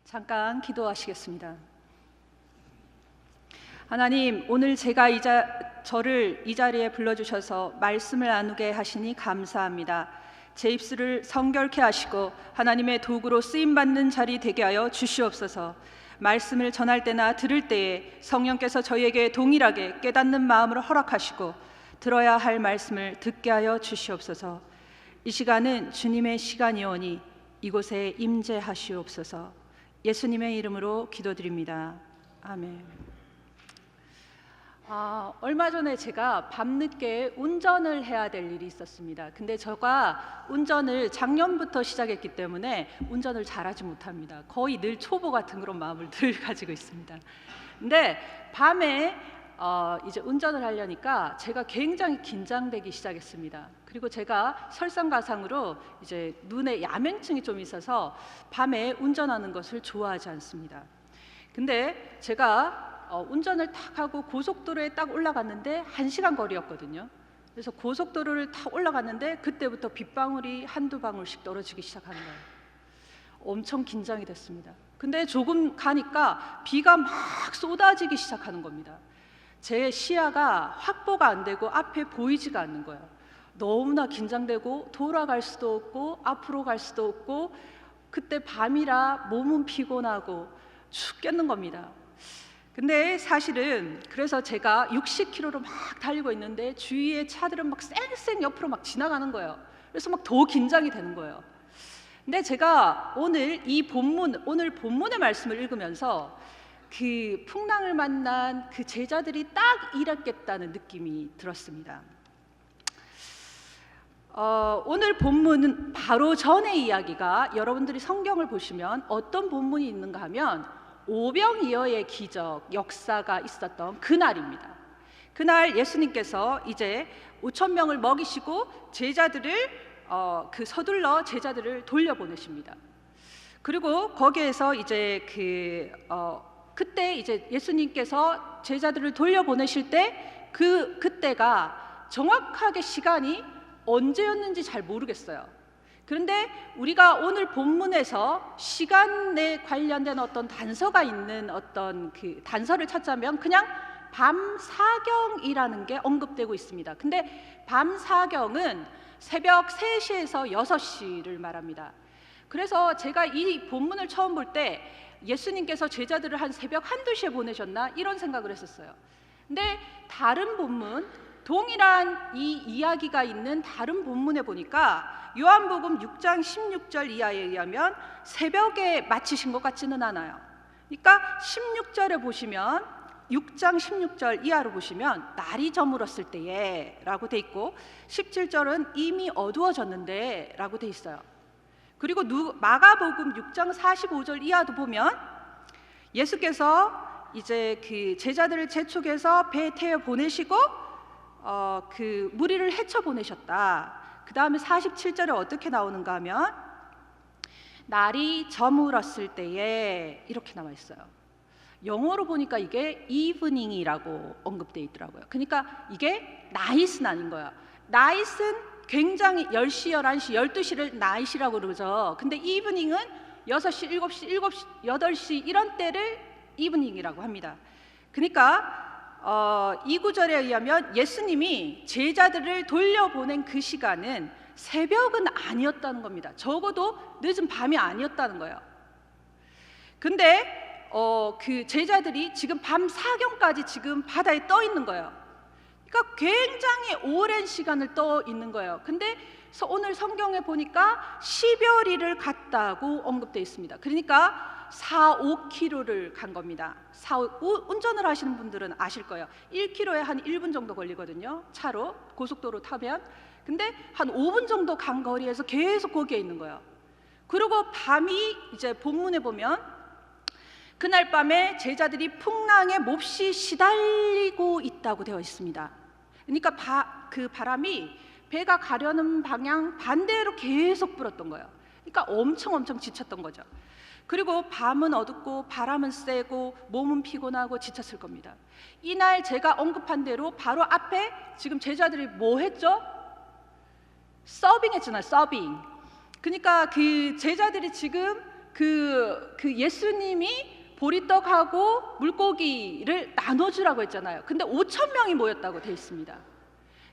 잠깐 기도하시겠습니다. 하나님, 오늘 저를 이 자리에 불러주셔서 말씀을 나누게 하시니 감사합니다. 제 입술을 성결케 하시고 하나님의 도구로 쓰임받는 자리 되게 하여 주시옵소서. 말씀을 전할 때나 들을 때에 성령께서 저희에게 동일하게 깨닫는 마음으로 허락하시고 들어야 할 말씀을 듣게 하여 주시옵소서. 이 시간은 주님의 시간이오니 이곳에 임재하시옵소서. 예수님의 이름으로 기도드립니다. 아멘. 얼마 전에 제가 밤늦게 운전을 해야 될 일이 있었습니다. 근데 제가 운전을 작년부터 시작했기 때문에 운전을 잘하지 못합니다. 거의 늘 초보 같은 그런 마음을 늘 가지고 있습니다. 근데 밤에 이제 운전을 하려니까 제가 굉장히 긴장되기 시작했습니다. 그리고 제가 설상가상으로 이제 눈에 야맹증이 좀 있어서 밤에 운전하는 것을 좋아하지 않습니다. 근데 제가 운전을 탁 하고 고속도로에 딱 올라갔는데 1시간 거리였거든요. 그래서 고속도로를 탁 올라갔는데 그때부터 빗방울이 한두 방울씩 떨어지기 시작하는 거예요. 엄청 긴장이 됐습니다. 근데 조금 가니까 비가 막 쏟아지기 시작하는 겁니다. 제 시야가 확보가 안 되고 앞에 보이지가 않는 거예요. 너무나 긴장되고 돌아갈 수도 없고 앞으로 갈 수도 없고, 그때 밤이라 몸은 피곤하고 죽겠는 겁니다. 근데 사실은 그래서 제가 60km로 막 달리고 있는데 주위에 차들은 막 쌩쌩 옆으로 막 지나가는 거예요. 그래서 막 더 긴장이 되는 거예요. 근데 제가 오늘 본문의 말씀을 읽으면서 그 풍랑을 만난 그 제자들이 딱 이랬겠다는 느낌이 들었습니다. 오늘 본문은 바로 전의 이야기가, 여러분들이 성경을 보시면 어떤 본문이 있는가 하면 오병이어의 기적, 역사가 있었던 그날입니다. 그날 예수님께서 이제 5,000명을 먹이시고 서둘러 제자들을 돌려보내십니다. 그리고 거기에서 이제 그때 이제 예수님께서 제자들을 돌려보내실 때 그때가 정확하게 시간이 언제였는지 잘 모르겠어요. 그런데 우리가 오늘 본문에서 시간에 관련된 어떤 단서가 있는 어떤 그 단서를 찾자면 그냥 밤사경이라는 게 언급되고 있습니다. 근데 밤사경은 새벽 3시에서 6시를 말합니다. 그래서 제가 이 본문을 처음 볼 때 예수님께서 제자들을 한 새벽 1-2시에 보내셨나 이런 생각을 했었어요. 근데 다른 본문, 동일한 이 이야기가 있는 다른 본문에 보니까 요한복음 6장 16절 이하에 의하면 새벽에 마치신 것 같지는 않아요. 그러니까 16절에 보시면, 6장 16절 이하로 보시면 날이 저물었을 때에 라고 돼 있고 17절은 이미 어두워졌는데 라고 돼 있어요. 그리고 마가복음 6장 45절 이하도 보면 예수께서 이제 그 제자들을 재촉해서 배에 태워 보내시고 그 무리를 헤쳐 보내셨다. 그 다음에 47절에 어떻게 나오는가 하면 날이 저물었을 때에 이렇게 나와 있어요. 영어로 보니까 이게 evening이라고 언급되어 있더라고요. 그러니까 이게 night은 아닌 거예요. night은 굉장히 10시, 11시, 12시를 night이라고 그러죠. 근데 evening은 6시, 7시, 8시 이런 때를 evening이라고 합니다. 그러니까 이 구절에 의하면 예수님이 제자들을 돌려보낸 그 시간은 새벽은 아니었다는 겁니다. 적어도 늦은 밤이 아니었다는 거예요. 근데 그 제자들이 지금 밤 사경까지 지금 바다에 떠 있는 거예요. 그러니까 굉장히 오랜 시간을 떠 있는 거예요. 근데 오늘 성경에 보니까 10여리를 갔다고 언급되어 있습니다. 그러니까 4-5km를 간 겁니다. 운전을 하시는 분들은 아실 거예요. 1km에 한 1분 정도 걸리거든요. 차로 고속도로 타면. 근데 한 5분 정도 간 거리에서 계속 거기에 있는 거예요. 그리고 밤이 이제 본문에 보면 그날 밤에 제자들이 풍랑에 몹시 시달리고 있다고 되어 있습니다. 그러니까 그 바람이 배가 가려는 방향 반대로 계속 불었던 거예요. 그러니까 엄청 지쳤던 거죠. 그리고 밤은 어둡고 바람은 세고 몸은 피곤하고 지쳤을 겁니다. 이날 제가 언급한 대로 바로 앞에 지금 제자들이 뭐 했죠? 서빙 했잖아요. 서빙. 그러니까 그 제자들이 지금 그 예수님이 보리떡하고 물고기를 나눠주라고 했잖아요. 근데 5,000명이 모였다고 돼 있습니다.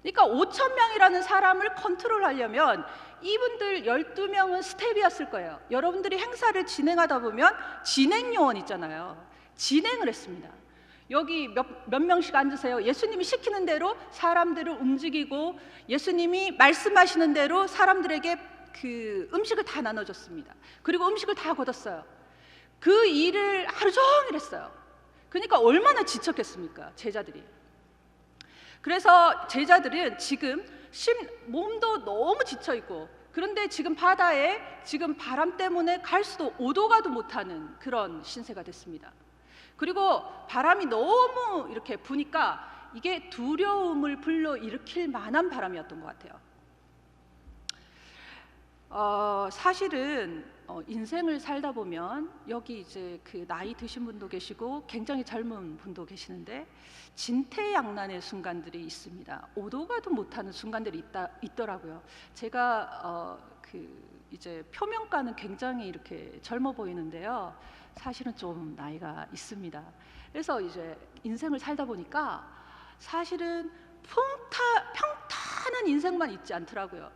그러니까 5,000명이라는 사람을 컨트롤하려면 이분들 12명은 스텝이었을 거예요. 여러분들이 행사를 진행하다 보면 진행 요원 있잖아요. 진행을 했습니다. 여기 몇 명씩 앉으세요. 예수님이 시키는 대로 사람들을 움직이고 예수님이 말씀하시는 대로 사람들에게 그 음식을 다 나눠줬습니다. 그리고 음식을 다 거뒀어요. 그 일을 하루 종일 했어요. 그러니까 얼마나 지쳤겠습니까, 제자들이. 그래서 제자들은 지금 몸도 너무 지쳐있고, 그런데 지금 바다에 지금 바람 때문에 갈 수도 오도 가도 못하는 그런 신세가 됐습니다. 그리고 바람이 너무 이렇게 부니까 이게 두려움을 불러일으킬 만한 바람이었던 것 같아요. 사실은 인생을 살다 보면 여기 이제 그 나이 드신 분도 계시고 굉장히 젊은 분도 계시는데 진퇴양난의 순간들이 있습니다. 오도 가도 못하는 순간들이 있더라고요. 제가 이제 표면가는 굉장히 이렇게 젊어 보이는데요. 사실은 좀 나이가 있습니다. 그래서 이제 인생을 살다 보니까 사실은 평탄한 인생만 있지 않더라고요.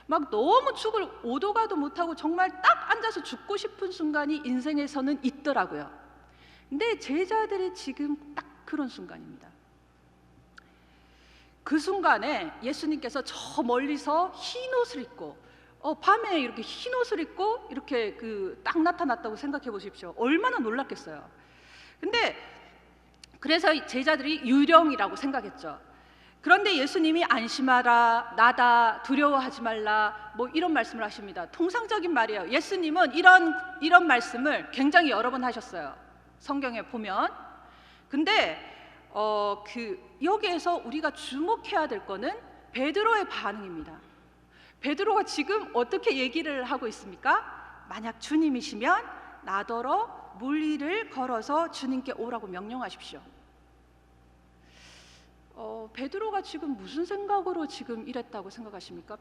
막 너무 죽을 오도 가도 못하고 정말 딱 앉아서 죽고 싶은 순간이 인생에서는 있더라고요. 근데 제자들이 지금 딱 그런 순간입니다. 그 순간에 예수님께서 저 멀리서 흰 옷을 입고 밤에 이렇게 흰 옷을 입고 이렇게 딱 나타났다고 생각해 보십시오. 얼마나 놀랐겠어요. 근데 그래서 제자들이 유령이라고 생각했죠. 그런데 예수님이 안심하라, 나다, 두려워하지 말라, 뭐 이런 말씀을 하십니다. 통상적인 말이에요. 예수님은 이런 말씀을 굉장히 여러 번 하셨어요. 성경에 보면. 근데 여기에서 우리가 주목해야 될 거는 베드로의 반응입니다. 베드로가 지금 어떻게 얘기를 하고 있습니까? 만약 주님이시면 나더러 물 위를 걸어서 주님께 오라고 명령하십시오. 베드로가 지금 무슨 생각으로 지금 이랬다고 생각하십니까?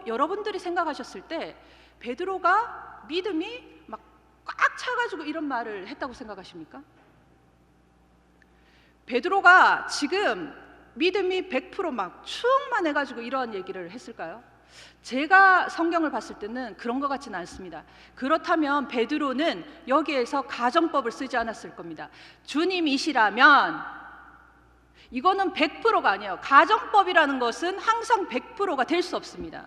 여러분들이 생각하셨을 때 베드로가 믿음이 막 꽉 차가지고 이런 말을 했다고 생각하십니까? 베드로가 지금 믿음이 100% 막 충만해가지고 이러한 얘기를 했을까요? 제가 성경을 봤을 때는 그런 것 같지는 않습니다. 그렇다면 베드로는 여기에서 가정법을 쓰지 않았을 겁니다. 주님이시라면, 이거는 100%가 아니에요. 가정법이라는 것은 항상 100%가 될 수 없습니다.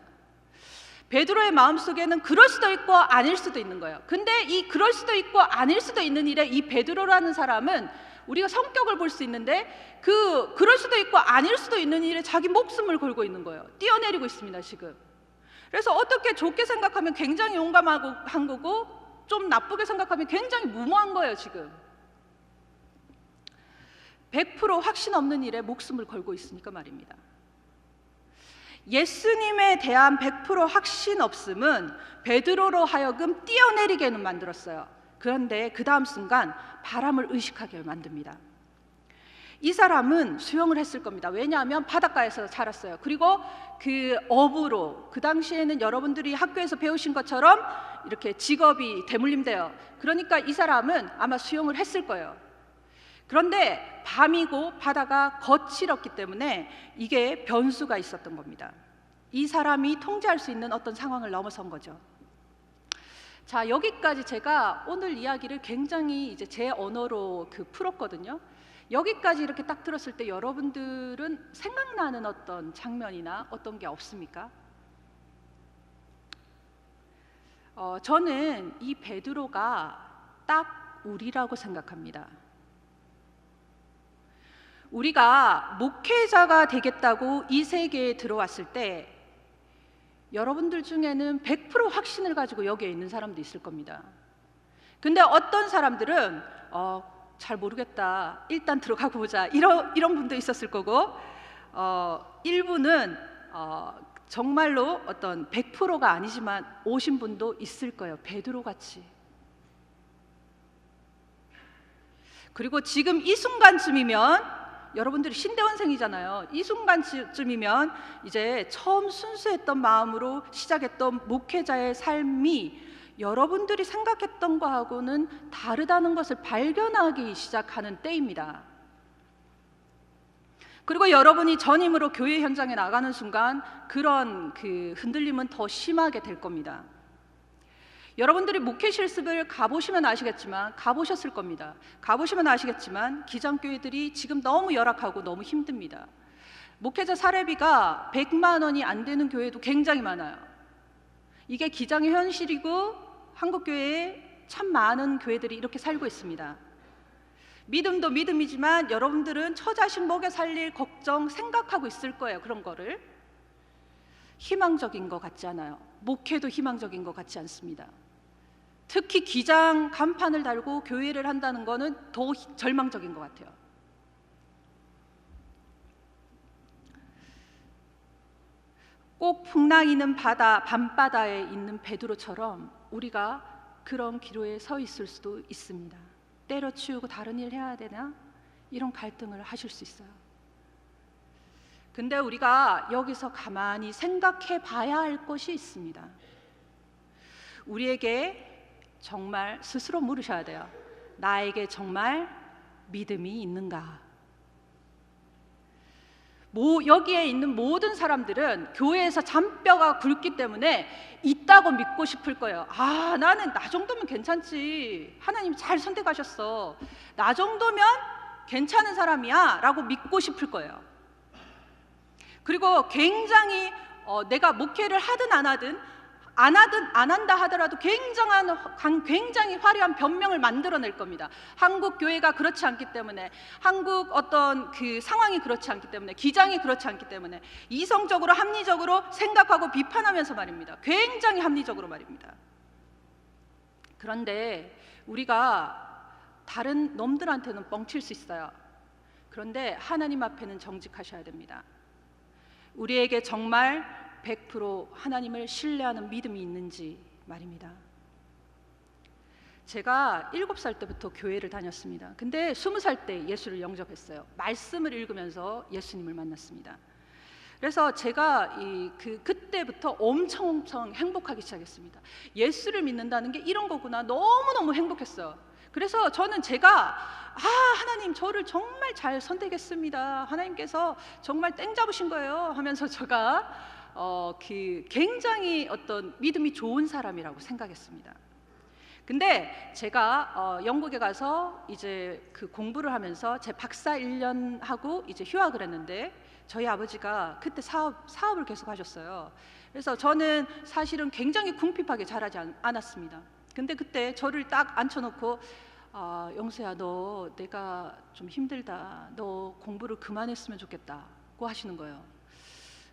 베드로의 마음속에는 그럴 수도 있고 아닐 수도 있는 거예요. 근데 이 그럴 수도 있고 아닐 수도 있는 일에 이 베드로라는 사람은 우리가 성격을 볼 수 있는데 그럴 수도 있고 아닐 수도 있는 일에 자기 목숨을 걸고 있는 거예요. 뛰어내리고 있습니다, 지금. 그래서 어떻게 좋게 생각하면 굉장히 용감한 거고 좀 나쁘게 생각하면 굉장히 무모한 거예요, 지금. 100% 확신 없는 일에 목숨을 걸고 있으니까 말입니다. 예수님에 대한 100% 확신 없음은 베드로로 하여금 뛰어내리게는 만들었어요. 그런데 그 다음 순간 바람을 의식하게 만듭니다. 이 사람은 수영을 했을 겁니다. 왜냐하면 바닷가에서 살았어요. 그리고 그 업으로, 그 당시에는 여러분들이 학교에서 배우신 것처럼 이렇게 직업이 대물림돼요. 그러니까 이 사람은 아마 수영을 했을 거예요. 그런데 밤이고 바다가 거칠었기 때문에 이게 변수가 있었던 겁니다. 이 사람이 통제할 수 있는 어떤 상황을 넘어선 거죠. 자, 여기까지 제가 오늘 이야기를 굉장히 이제 제 언어로 풀었거든요. 여기까지 이렇게 딱 들었을 때 여러분들은 생각나는 어떤 장면이나 어떤 게 없습니까? 저는 이 베드로가 딱 우리라고 생각합니다. 우리가 목회자가 되겠다고 이 세계에 들어왔을 때 여러분들 중에는 100% 확신을 가지고 여기에 있는 사람도 있을 겁니다. 근데 어떤 사람들은 잘 모르겠다, 일단 들어가고 보자, 이런 분도 있었을 거고, 일부는 정말로 어떤 100%가 아니지만 오신 분도 있을 거예요. 베드로같이. 그리고 지금 이 순간쯤이면 여러분들이 신대원생이잖아요. 이 순간쯤이면 이제 처음 순수했던 마음으로 시작했던 목회자의 삶이 여러분들이 생각했던 거하고는 다르다는 것을 발견하기 시작하는 때입니다. 그리고 여러분이 전임으로 교회 현장에 나가는 순간 그런 그 흔들림은 더 심하게 될 겁니다. 여러분들이 목회 실습을 가보시면 아시겠지만, 가보셨을 겁니다. 가보시면 아시겠지만 기장교회들이 지금 너무 열악하고 너무 힘듭니다. 목회자 사례비가 100만 원이 안 되는 교회도 굉장히 많아요. 이게 기장의 현실이고 한국교회에 참 많은 교회들이 이렇게 살고 있습니다. 믿음도 믿음이지만 여러분들은 처자식 먹여 살릴 걱정 생각하고 있을 거예요. 그런 거를 희망적인 것 같지 않아요. 목회도 희망적인 것 같지 않습니다. 특히 기장 간판을 달고 교회를 한다는 거는 더 절망적인 것 같아요. 꼭 풍랑이는 바다 밤바다에 있는 베드로처럼 우리가 그런 기로에 서 있을 수도 있습니다. 때려치우고 다른 일 해야 되나? 이런 갈등을 하실 수 있어요. 근데 우리가 여기서 가만히 생각해 봐야 할 것이 있습니다. 우리에게 정말 스스로 물으셔야 돼요. 나에게 정말 믿음이 있는가? 여기에 있는 모든 사람들은 교회에서 잔뼈가 굵기 때문에 있다고 믿고 싶을 거예요. 아, 나는 나 정도면 괜찮지. 하나님 잘 선택하셨어. 나 정도면 괜찮은 사람이야 라고 믿고 싶을 거예요. 그리고 굉장히 내가 목회를 하든 안 한다 하더라도 굉장히 화려한 변명을 만들어낼 겁니다. 한국 교회가 그렇지 않기 때문에, 한국 어떤 그 상황이 그렇지 않기 때문에, 기장이 그렇지 않기 때문에 이성적으로 합리적으로 생각하고 비판하면서 말입니다. 굉장히 합리적으로 말입니다. 그런데 우리가 다른 놈들한테는 뻥칠 수 있어요. 그런데 하나님 앞에는 정직하셔야 됩니다. 우리에게 정말 100% 하나님을 신뢰하는 믿음이 있는지 말입니다. 제가 7살 때부터 교회를 다녔습니다. 근데 20살 때 예수를 영접했어요. 말씀을 읽으면서 예수님을 만났습니다. 그래서 제가 그때부터 엄청 행복하기 시작했습니다. 예수를 믿는다는 게 이런 거구나. 너무너무 행복했어요. 그래서 저는 하나님 저를 정말 잘 선택했습니다. 하나님께서 정말 땡 잡으신 거예요 하면서 제가 굉장히 어떤 믿음이 좋은 사람이라고 생각했습니다. 근데 제가 영국에 가서 이제 그 공부를 하면서 제 박사 1년 하고 이제 휴학을 했는데, 저희 아버지가 그때 사업을 계속 하셨어요. 그래서 저는 사실은 굉장히 궁핍하게 자라지 않았습니다. 근데 그때 저를 딱 앉혀놓고 영수야, 너 내가 좀 힘들다. 너 공부를 그만했으면 좋겠다고 하시는 거예요.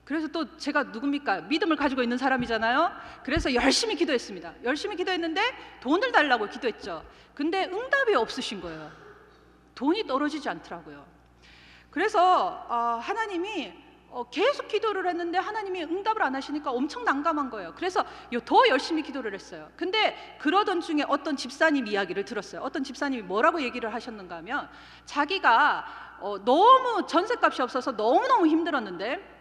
그래서 또 제가 누굽니까? 믿음을 가지고 있는 사람이잖아요. 그래서 열심히 기도했습니다. 열심히 기도했는데 돈을 달라고 기도했죠. 근데 응답이 없으신 거예요. 돈이 떨어지지 않더라고요. 그래서 하나님이 계속 기도를 했는데 하나님이 응답을 안 하시니까 엄청 난감한 거예요. 그래서 더 열심히 기도를 했어요. 근데 그러던 중에 어떤 집사님 이야기를 들었어요. 어떤 집사님이 뭐라고 얘기를 하셨는가 하면, 자기가 너무 전셋값이 없어서 너무너무 힘들었는데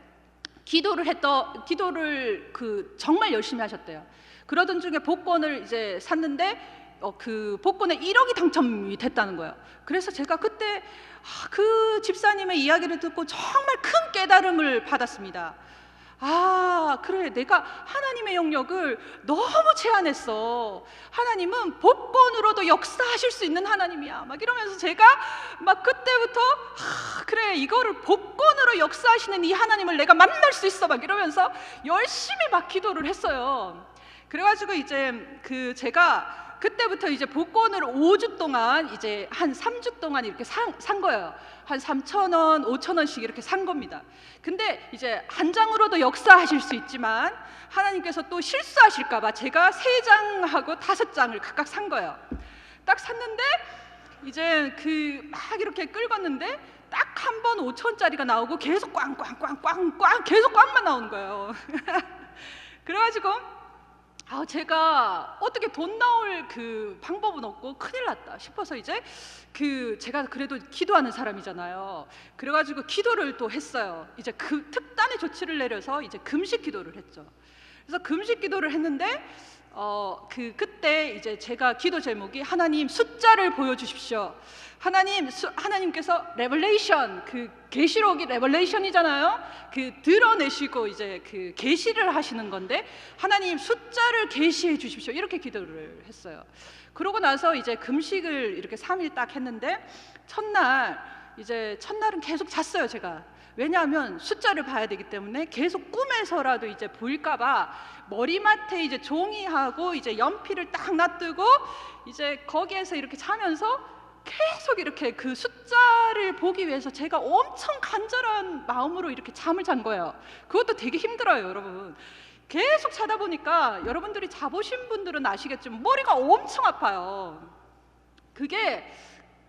기도를 정말 열심히 하셨대요. 그러던 중에 복권을 이제 샀는데 그 복권에 1억이 당첨이 됐다는 거예요. 그래서 제가 그때 그 집사님의 이야기를 듣고 정말 큰 깨달음을 받았습니다. 그래, 내가 하나님의 영역을 너무 제한했어. 하나님은 복권으로도 역사하실 수 있는 하나님이야. 막 이러면서 제가 막 그때부터 그래, 이거를 복권으로 역사하시는 이 하나님을 내가 만날 수 있어. 막 이러면서 열심히 막 기도를 했어요. 그래가지고 이제 제가 그때부터 이제 복권을 5주 동안 이제 한 3주 동안 이렇게 산 거예요. 한 3,000원, 5,000원씩 이렇게 산 겁니다. 근데 이제 한 장으로도 역사하실 수 있지만 하나님께서 또 실수하실까 봐 제가 3장하고 5장을 각각 산 거예요. 딱 샀는데 이제 막 이렇게 긁었는데 딱 한 번 5,000원짜리가 나오고 계속 꽝꽝꽝꽝꽝 계속 꽝만 나오는 거예요. 그래가지고 제가 어떻게 돈 나올 방법은 없고 큰일 났다 싶어서 이제 제가 그래도 기도하는 사람이잖아요. 그래가지고 기도를 또 했어요. 이제 특단의 조치를 내려서 이제 금식 기도를 했죠. 그래서 금식 기도를 했는데 그때 이제 제가 기도 제목이 하나님 숫자를 보여주십시오. 하나님께서 레벨레이션, 그 계시록이 레벨레이션이잖아요. 그 드러내시고 이제 그 계시를 하시는 건데 하나님 숫자를 계시해 주십시오. 이렇게 기도를 했어요. 그러고 나서 이제 금식을 이렇게 3일 딱 했는데 첫날은 계속 잤어요, 제가. 왜냐하면 숫자를 봐야 되기 때문에 계속 꿈에서라도 이제 보일까봐 머리맡에 이제 종이하고 이제 연필을 딱 놔두고 이제 거기에서 이렇게 자면서 계속 이렇게 그 숫자를 보기 위해서 제가 엄청 간절한 마음으로 이렇게 잠을 잔 거예요. 그것도 되게 힘들어요, 여러분. 계속 자다 보니까 여러분들이 자보신 분들은 아시겠지만 머리가 엄청 아파요. 그게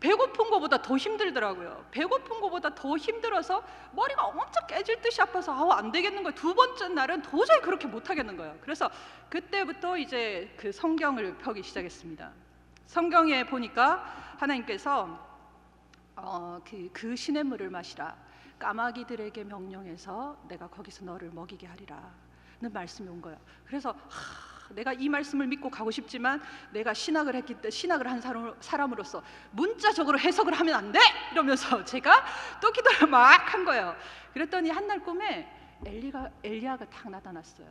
배고픈 것보다 더 힘들더라고요. 배고픈 것보다 더 힘들어서 머리가 엄청 깨질 듯이 아파서 안 되겠는 거예요. 두 번째 날은 도저히 그렇게 못 하겠는 거예요. 그래서 그때부터 이제 그 성경을 펴기 시작했습니다. 성경에 보니까 하나님께서 그 시냇물을 마시라, 까마귀들에게 명령해서 내가 거기서 너를 먹이게 하리라 는 말씀이 온 거예요. 그래서 내가 이 말씀을 믿고 가고 싶지만 내가 신학을 한 사람으로서 문자적으로 해석을 하면 안 돼! 이러면서 제가 또 기도를 막 한 거예요. 그랬더니 한날 꿈에 엘리야가 딱 나타났어요.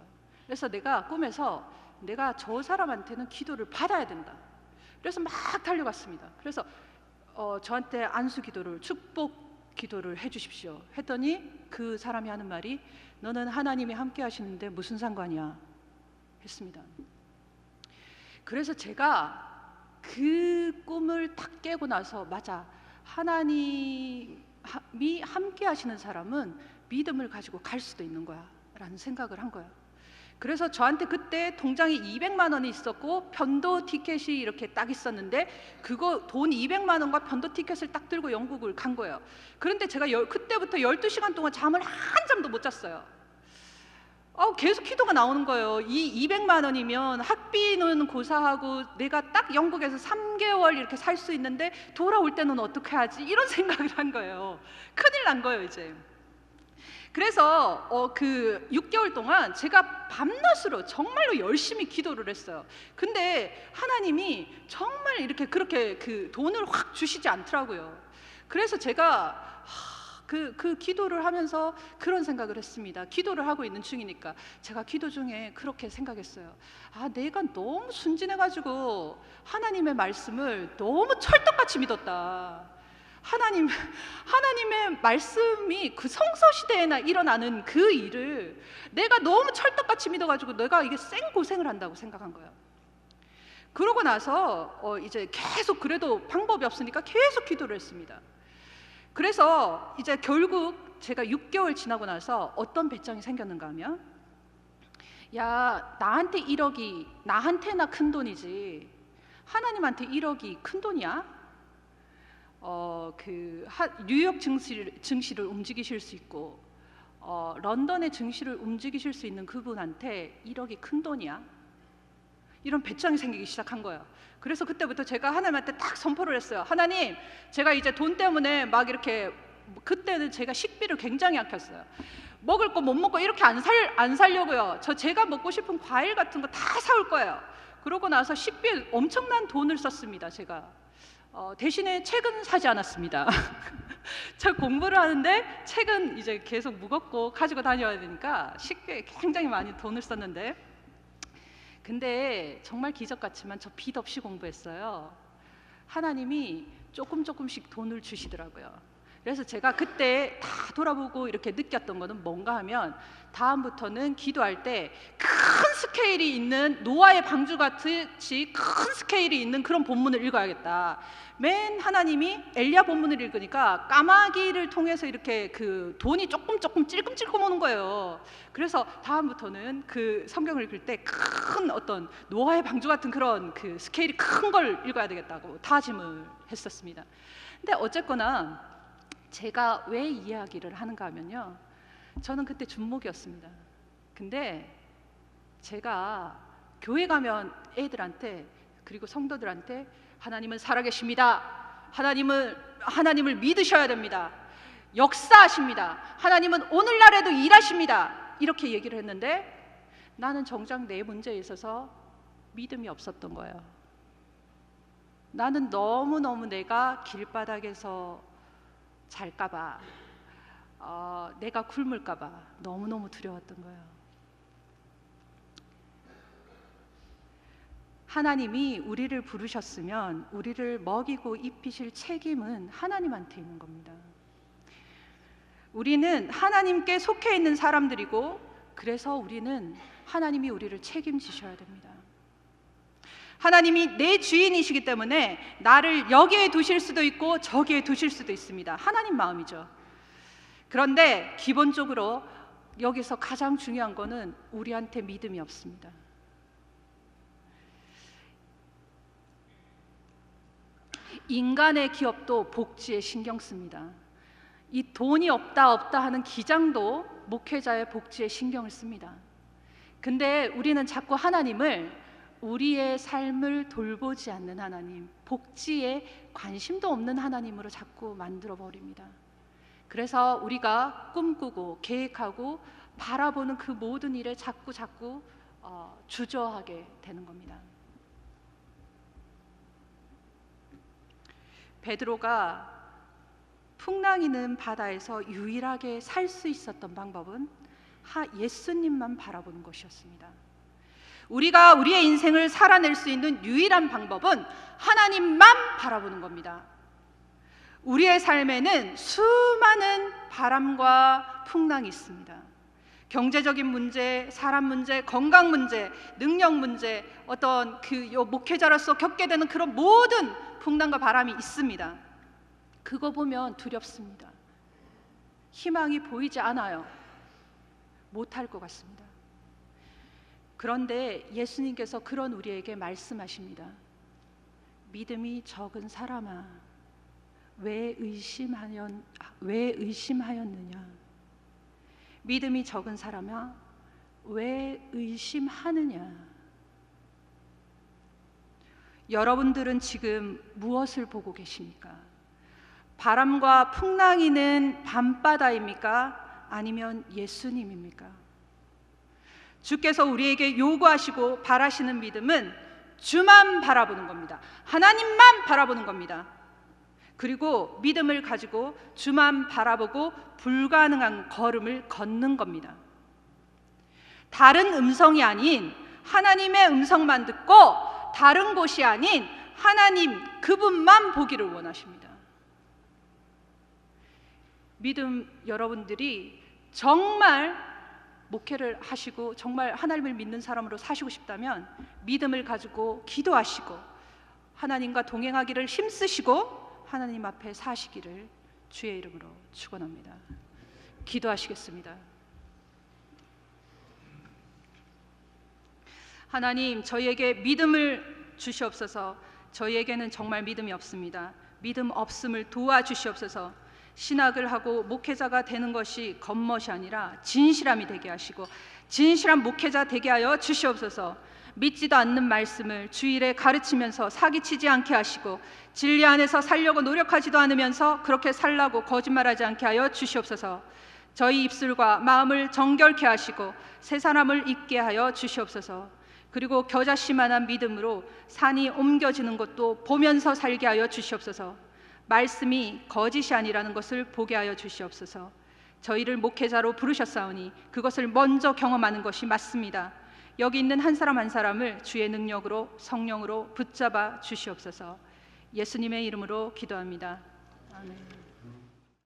그래서 내가 꿈에서 내가 저 사람한테는 기도를 받아야 된다. 그래서 막 달려갔습니다. 그래서 저한테 안수 기도를, 축복 기도를 해주십시오 했더니 그 사람이 하는 말이 너는 하나님이 함께 하시는데 무슨 상관이야 했습니다. 그래서 제가 그 꿈을 딱 깨고 나서 맞아, 하나님이 함께 하시는 사람은 믿음을 가지고 갈 수도 있는 거야 라는 생각을 한 거예요. 그래서 저한테 그때 통장에 200만 원이 있었고 편도 티켓이 이렇게 딱 있었는데 그거 돈 200만 원과 편도 티켓을 딱 들고 영국을 간 거예요. 그런데 제가 그때부터 12시간 동안 잠을 한 잠도 못 잤어요. 계속 기도가 나오는 거예요. 이 200만 원이면 학비는 고사하고 내가 딱 영국에서 3개월 이렇게 살 수 있는데 돌아올 때는 어떻게 하지? 이런 생각을 한 거예요. 큰일 난 거예요, 이제. 그래서 그 6개월 동안 제가 밤낮으로 정말로 열심히 기도를 했어요. 근데 하나님이 정말 이렇게 그렇게 그 돈을 확 주시지 않더라고요. 그래서 제가 그 기도를 하면서 그런 생각을 했습니다. 기도를 하고 있는 중이니까 제가 기도 중에 그렇게 생각했어요. 내가 너무 순진해가지고 하나님의 말씀을 너무 철떡같이 믿었다. 하나님의 말씀이 그 성서시대에나 일어나는 그 일을 내가 너무 철떡같이 믿어가지고 내가 이게 생고생을 한다고 생각한 거예요. 그러고 나서 이제 계속 그래도 방법이 없으니까 계속 기도를 했습니다. 그래서 이제 결국 제가 6개월 지나고 나서 어떤 배짱이 생겼는가 하면, 야, 나한테 1억이 나한테나 큰 돈이지 하나님한테 1억이 큰 돈이야? 뉴욕 증시를 움직이실 수 있고 런던의 증시를 움직이실 수 있는 그분한테 1억이 큰 돈이야? 이런 배짱이 생기기 시작한 거예요. 그래서 그때부터 제가 하나님한테 딱 선포를 했어요. 하나님, 제가 이제 돈 때문에 막 이렇게, 그때는 제가 식비를 굉장히 아꼈어요. 먹을 거 못 먹고 이렇게 안 살려고요. 제가 먹고 싶은 과일 같은 거 다 사올 거예요. 그러고 나서 식비에 엄청난 돈을 썼습니다. 제가 대신에 책은 사지 않았습니다. 저 공부를 하는데 책은 이제 계속 무겁고 가지고 다녀야 되니까 식비에 굉장히 많이 돈을 썼는데, 근데 정말 기적 같지만 저 빚 없이 공부했어요. 하나님이 조금씩 돈을 주시더라고요. 그래서 제가 그때 다 돌아보고 이렇게 느꼈던 거는 뭔가 하면, 다음부터는 기도할 때 큰 스케일이 있는, 노아의 방주같이 큰 스케일이 있는 그런 본문을 읽어야겠다. 맨 하나님이 엘리야 본문을 읽으니까 까마귀를 통해서 이렇게 그 돈이 조금 찔끔찔끔 오는 거예요. 그래서 다음부터는 그 성경을 읽을 때 큰 어떤 노아의 방주 같은 그런 그 스케일이 큰 걸 읽어야 되겠다고 다짐을 했었습니다. 근데 어쨌거나 제가 왜 이야기를 하는가 하면요, 저는 그때 준목이었습니다. 근데 제가 교회 가면 애들한테, 그리고 성도들한테 하나님은 살아계십니다. 하나님을 믿으셔야 됩니다. 역사하십니다. 하나님은 오늘날에도 일하십니다. 이렇게 얘기를 했는데, 나는 정작 내 문제에 있어서 믿음이 없었던 거예요. 나는 너무너무 내가 길바닥에서 잘까봐, 내가 굶을까봐 너무너무 두려웠던 거예요. 하나님이 우리를 부르셨으면 우리를 먹이고 입히실 책임은 하나님한테 있는 겁니다. 우리는 하나님께 속해 있는 사람들이고, 그래서 우리는 하나님이 우리를 책임지셔야 됩니다. 하나님이 내 주인이시기 때문에 나를 여기에 두실 수도 있고 저기에 두실 수도 있습니다. 하나님 마음이죠. 그런데 기본적으로 여기서 가장 중요한 거는 우리한테 믿음이 없습니다. 인간의 기업도 복지에 신경 씁니다. 이 돈이 없다 하는 기장도 목회자의 복지에 신경을 씁니다. 근데 우리는 자꾸 하나님을 우리의 삶을 돌보지 않는 하나님, 복지에 관심도 없는 하나님으로 자꾸 만들어 버립니다. 그래서 우리가 꿈꾸고 계획하고 바라보는 그 모든 일에 자꾸 주저하게 되는 겁니다. 베드로가 풍랑이는 바다에서 유일하게 살 수 있었던 방법은 예수님만 바라보는 것이었습니다. 우리가 우리의 인생을 살아낼 수 있는 유일한 방법은 하나님만 바라보는 겁니다. 우리의 삶에는 수많은 바람과 풍랑이 있습니다. 경제적인 문제, 사람 문제, 건강 문제, 능력 문제, 어떤 목회자로서 겪게 되는 그런 모든 풍랑과 바람이 있습니다. 그거 보면 두렵습니다. 희망이 보이지 않아요. 못할 것 같습니다. 그런데 예수님께서 그런 우리에게 말씀하십니다. 믿음이 적은 사람아, 왜 의심하였느냐? 믿음이 적은 사람아, 왜 의심하느냐? 여러분들은 지금 무엇을 보고 계십니까? 바람과 풍랑이는 밤바다입니까? 아니면 예수님입니까? 주께서 우리에게 요구하시고 바라시는 믿음은 주만 바라보는 겁니다. 하나님만 바라보는 겁니다. 그리고 믿음을 가지고 주만 바라보고 불가능한 걸음을 걷는 겁니다. 다른 음성이 아닌 하나님의 음성만 듣고, 다른 곳이 아닌 하나님 그분만 보기를 원하십니다. 믿음, 여러분들이 정말 목회를 하시고 정말 하나님을 믿는 사람으로 사시고 싶다면 믿음을 가지고 기도하시고 하나님과 동행하기를 힘쓰시고 하나님 앞에 사시기를 주의 이름으로 축원합니다. 기도하시겠습니다. 하나님, 저희에게 믿음을 주시옵소서. 저희에게는 정말 믿음이 없습니다. 믿음 없음을 도와주시옵소서. 신학을 하고 목회자가 되는 것이 겉멋이 아니라 진실함이 되게 하시고 진실한 목회자 되게 하여 주시옵소서. 믿지도 않는 말씀을 주일에 가르치면서 사기치지 않게 하시고 진리 안에서 살려고 노력하지도 않으면서 그렇게 살라고 거짓말하지 않게 하여 주시옵소서. 저희 입술과 마음을 정결케 하시고 새 사람을 있게 하여 주시옵소서. 그리고 겨자씨만한 믿음으로 산이 옮겨지는 것도 보면서 살게 하여 주시옵소서. 말씀이 거짓이 아니라는 것을 보게 하여 주시옵소서. 저희를 목회자로 부르셨사오니 그것을 먼저 경험하는 것이 맞습니다. 여기 있는 한 사람 한 사람을 주의 능력으로 성령으로 붙잡아 주시옵소서. 예수님의 이름으로 기도합니다. 아멘.